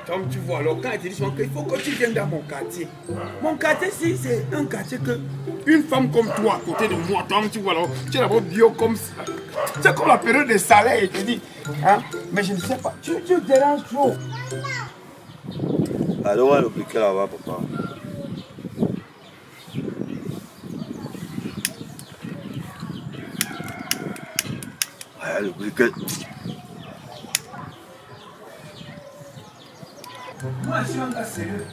Donc tu vois, alors quand ils te disent qu'il faut que tu viennes dans mon quartier. Mon quartier, si c'est un quartier que une femme comme toi à côté de moi, donc tu vois, alors, tu es d'abord bio comme ça. C'est comme la période des salaires, je te dis. Hein? Mais je ne sais pas, tu déranges trop. Alors, on va l'appliquer là-bas, papa. Ouais, l'appliquer. Moi, je suis un gars sérieux.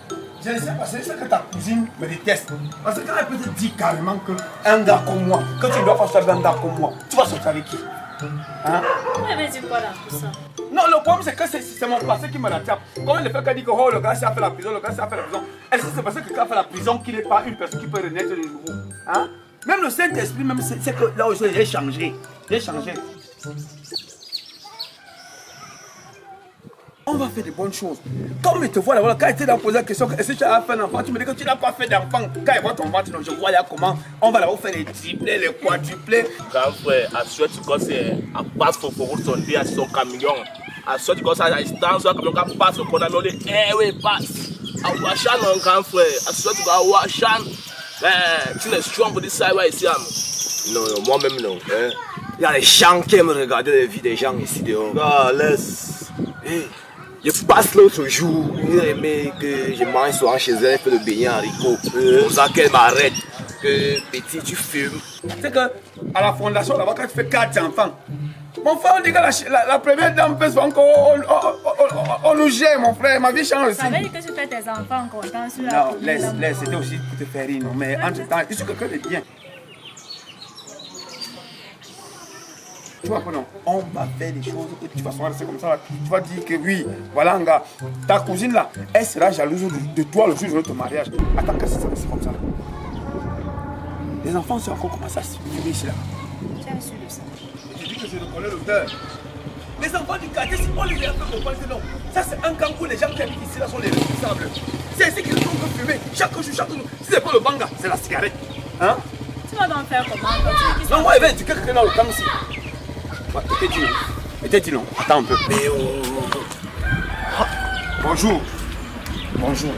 Je ne sais pas, c'est ça que ta cousine me déteste. Parce que quand elle peut te dire carrément qu'un gars comme moi, que tu dois sortir avec un gars comme moi, tu vas sortir avec qui? Hein? Vous avez dit quoi dans tout ça? Non, le problème c'est que c'est mon passé qui me rattrape. Comment le fait qu'elle dit que oh, le gars s'est fait la prison, le gars s'est fait la prison. Est-ce que c'est parce que quand fait la prison qu'il n'est pas une personne qui peut renaître de nouveau? Hein? Même le Saint-Esprit, même c'est que là aussi, j'ai changé. J'ai changé. On va faire de bonnes choses. Comme il te voit là, quand il t'a posé la question, est-ce que tu as fait un enfant? Tu me dis que tu n'as pas fait d'enfant. Quand il voit ton ventre, je vois là comment on va là-bas faire les triplés, les quadruplés. Grand frère, à ce tu c'est à passe pour son dé à son camion. À ce tu ça à distance, sur camion qui passe au condamné, on dit eh oui, passe. À Washan, mon grand frère, à ce tu vas à Washan. Tu n'es strong pour dire ça ici. Non, moi-même non. Hein? Il y a les gens qui aiment regarder les vies des gens ici dehors. Ah, laisse. Hey. Je passe l'autre jour, il aimait que je mange souvent chez elle, fait le beignet haricot. Pour ça qu'elle m'arrête. Que petit, tu fumes. C'est que à la fondation là-bas, quand tu fais 4 enfants, mon frère, on dit que la première dame peut encore. On nous gère, mon frère, ma vie change aussi. Ça veut dire que tu fais tes enfants contents sur la Non, laisse, c'était aussi pour te faire rire, non. Mais entre temps, je suis quelqu'un de bien. Tu vois que non, on va faire des choses que tu vas souvent rester comme ça. Là. Tu vas dire que oui, voilà un gars, ta cousine là, elle sera jalouse de toi le jour de notre mariage. Attends que c'est comme ça. Les enfants sont encore commencé à se vivre ici là. Tu es sûr de ça? Je dis que je reconnais l'auteur. Les enfants du quartier, si on les a fait comprendre que non, ça c'est un camp où les gens qui habitent ici là sont les responsables. C'est ici qu'ils ne font que fumer chaque jour, chaque jour. Si c'est pas le banga, c'est la cigarette. Hein? Tu vas donc faire comment? Non, moi, il va éduquer quelqu'un dans le camp ici. Peut-être non. Attends un peu. Bonjour. Bonjour.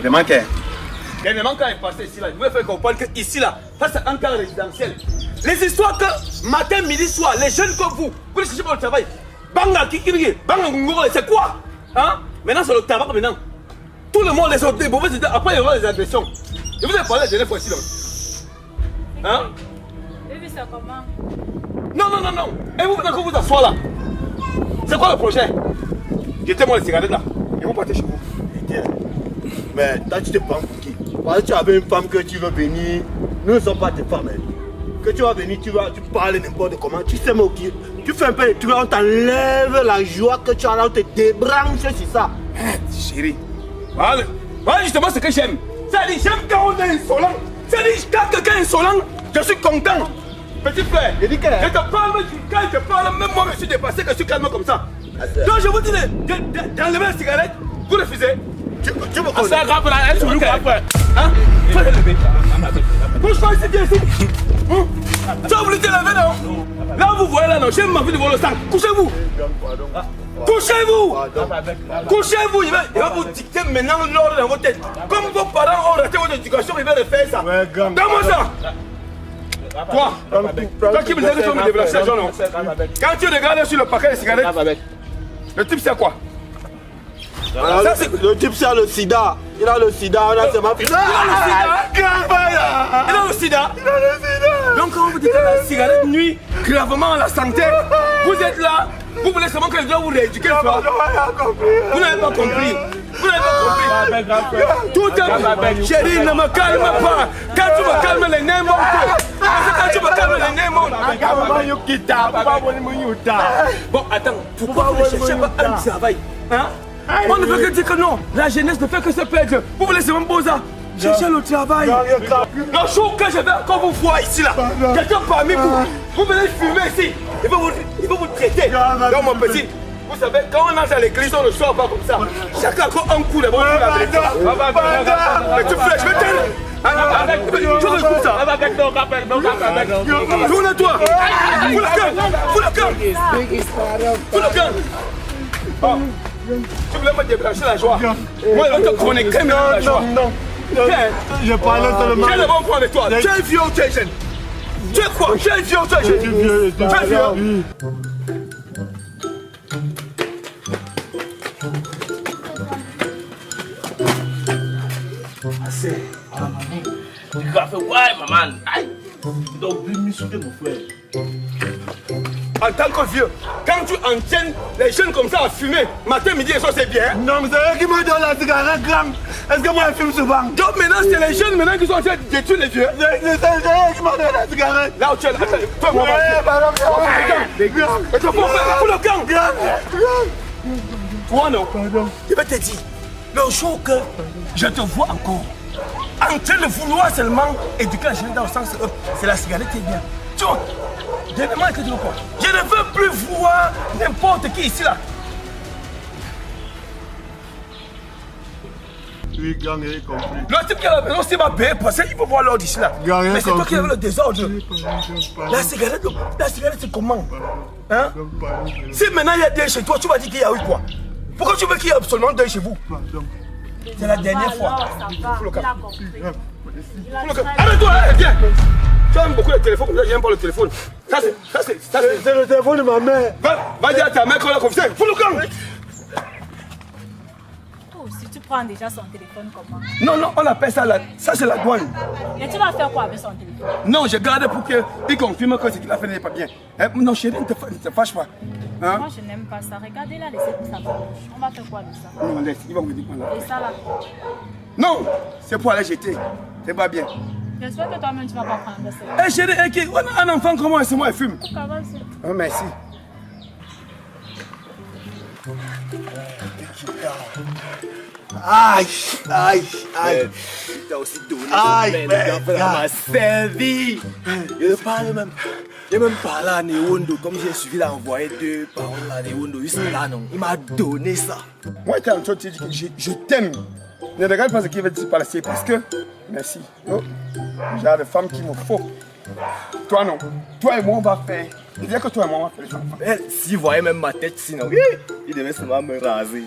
Le manqueur. Le manqueur est passé ici là. Je voulais faire comprendre que ici là, ça c'est un camp résidentiel. Les histoires que matin, midi, soir, les jeunes comme vous ne cherchez pas le travail. Banga, kikiri, banga, ngongore, c'est quoi? Hein? Maintenant c'est le tabac maintenant. Tout le monde les a des mauvaises idées. Après il y aura des agressions. Je vous ai parlé la dernière fois ici là. Hein? Et puis ça comment? Non. Et vous, quand vous asseoir là, c'est quoi le projet? Jetez-moi les cigarettes là. Et vous partez chez vous. Mais toi, tu te prends pour qui? Parce que tu avais une femme que tu veux venir. Nous ne sommes pas tes femmes. Hein. Que tu vas venir, tu parles n'importe comment. Tu sais, mais qui? Tu fais un peu de trucs, on t'enlève la joie que tu as là, on te débranche sur ça. Chérie. Voilà justement ce que j'aime. C'est-à-dire, j'aime quand on est insolent. C'est-à-dire, quand quelqu'un est insolent, je suis content. Petit frère, je te parle, quand je te parle, même moi je suis dépassé que je suis calme comme ça. Donc je vous dis d'enlever la cigarette, vous refusez. Tu me connais. C'est grave là, elle se loue après. Hein? Faut le lever. Bouge-toi ici, viens ici. Tu as voulu te lever non? Là vous voyez là non, j'ai ma vie de voir le sang. Couchez-vous. Couchez-vous. Couchez-vous, il va vous dicter maintenant l'ordre dans votre tête. Comme vos parents ont raté votre éducation, il va refaire ça. Donne-moi ça. Toi qui me disais que tu vas me développer l'argent, non? Quand tu regardes sur le paquet de cigarettes, le type c'est quoi? Alors, le type c'est le sida. Il a le sida, on a seulement... Il a le sida. Donc quand vous dites que la cigarette nuit gravement à la santé, vous êtes là, vous voulez seulement que les gens vous rééduquent. Vous n'avez pas compris. Vous n'avez pas compris. Tout est... Chérie, ne me calme pas. Quand tu me calmes, les nez montent. Quand tu me calmes, les nez montent. Bon, attends, pourquoi vous ne cherchez pas un travail? Hein? On ne veut que dire que non, la jeunesse ne fait que se perdre. Vous voulez seulement poser ça? Cherchez le travail. Le jour que je vais encore vous voir ici là, quelqu'un parmi vous, vous venez fumer ici, il va vous traiter. Donc mon petit, vous savez, quand on entre à l'église, on ne sort pas comme ça. Chacun a encore un coup d'abord pour la vérité. Mais tu fais, je vais t'aider. Tu écoutes ça. Tourne-toi. Fous le camp. Fous le camp. Fous le camp. Tu voulais me débrancher la joie. Moi, je te connais quand même la joie. Non. Je parlais seulement. J'ai le bon point avec toi. Tu es vieux ou tu es jeune? Tu es quoi? Tu es vieux ou tu es jeune? Tu es vieux. Assez. Tu vas faire ouais, maman. Aïe. Tu dois oublier m'insulter, mon frère. En tant que vieux, quand tu enchaînes les jeunes comme ça à fumer, matin, midi et soir, c'est bien. Non, mais c'est eux qui me donnent la cigarette, grand. Est-ce que moi, je fume souvent? Donc maintenant, c'est les jeunes maintenant qui sont en train de détruire les vieux. C'est eux qui me donnent la cigarette. Là où tu es là, attends, toi, moi, les gars, et toi, pour le camp. Toi, non. Je vais te dire, le jour que je te vois encore en train de vouloir seulement éduquer la jeune dans le sens, c'est la cigarette qui est bien. Tu vois, dernièrement, que tu veux quoi? Je ne veux plus voir n'importe qui ici, là. Oui, gang, j'ai compris. Le type qui a la maison, c'est ma paix, parce qu'il faut voir l'ordre ici, là. Gang, Mais c'est toi qui as le désordre. La La cigarette, c'est comment? Hein? Si maintenant il y a deux chez toi, tu vas dire qu'il y a eu quoi? Pourquoi tu veux qu'il y ait absolument deux chez vous? C'est la dernière fois. Alors, ça va. Il a compris. Il a très- Arrête-toi, viens! Tu aimes beaucoup le téléphone, j'aime pas le téléphone. Ça, c'est le téléphone de ma mère. Va dire à ta mère qu'on l'a confié. Fous le camp! Oh, si tu prends déjà son téléphone, comment? Non, on appelle ça ça, c'est la douane. Et tu vas faire quoi avec son téléphone? Non, je garde pour qu'il confirme que ce qu'il a fait n'est pas bien. Non, chérie, ne te fâche pas. Hein? Moi, je n'aime pas ça. Regardez là, laissez tout ça bouge. On va faire quoi de ça? Non, laisse, il va me dire quoi là. Et ça là? Non, c'est pour aller jeter. C'est pas bien. J'espère que toi-même, tu vas pas prendre ça. Eh chérie, on a un enfant comme moi, c'est moi, il fume. Ça va, c'est... Oh, merci. Aïe. T'as aussi donné Aïe, m'a servi. J'ai même parlé à Newondo, comme j'ai suivi, il a envoyé 2 paroles à Newondo, juste là, non. Il m'a donné ça. Moi, t'es en train de te dire que je t'aime. Ne regarde pas ce qu'il veut dire par là, c'est parce que. Merci. Oh, j'ai des femmes qui me faut. Toi, non. Toi et moi, on va faire. Il y a que toi et moi, on va faire les enfants. S'il voyait même ma tête, sinon, il devait seulement me raser.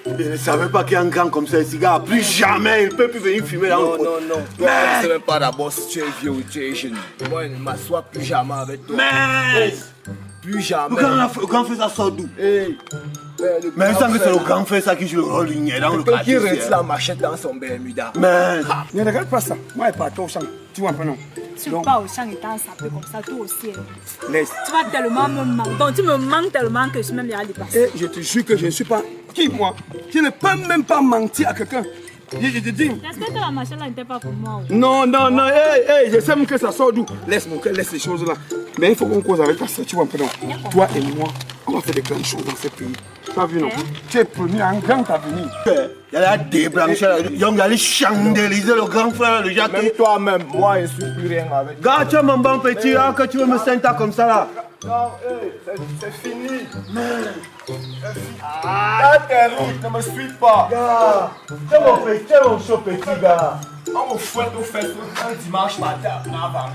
Je ne savais pas qu'il y a un grand comme ça, ici, gars. Plus jamais, il ne peut plus venir fumer là. Non. Toi, je ne sais même pas d'abord si tu es vieux ou tu es jeune. Moi, je ne m'assois plus jamais avec toi. Mais Plus jamais. le grand frère, ça sort d'où? Mais il semble que c'est le grand frère ça qui joue le rôle ligné dans le Quelqu'un qui quartier. rentre la machette dans son Bermuda. Mais Ne regarde pas ça. Moi, je pars au champ. Tu vois un peu, non? Tu vas au champ et t'en sapé comme ça, toi aussi. Laisse. Tu vas tellement me manquer. Donc, tu me manques tellement que je suis même déjà dépassé. Et je te jure que je ne suis pas. Qui, moi? Je ne peux même pas mentir à quelqu'un. Je te dis. Est-ce que la machine là n'était pas pour moi? Non, je sais même que ça sort d'où. Laisse mon cœur, laisse les choses là. Mais il faut qu'on cause avec ta soeur, tu vois un peu, non? Toi et moi, on va faire des grandes choses dans ce pays. Tu as vu, non? Tu es premier en grand avenir. il y a la débranché, il y a les chandéliser le grand frère, le Jacques. Même toi-même, moi, je ne suis plus rien avec toi. Gars, tu es mon bon petit, hein, que tu veux me sentir comme ça là. Non, c'est fini. Ah, t'es rude, ne me suis pas. Gars, tu es mon chaud petit gars. On me fouette aux fesses un dimanche matin avant.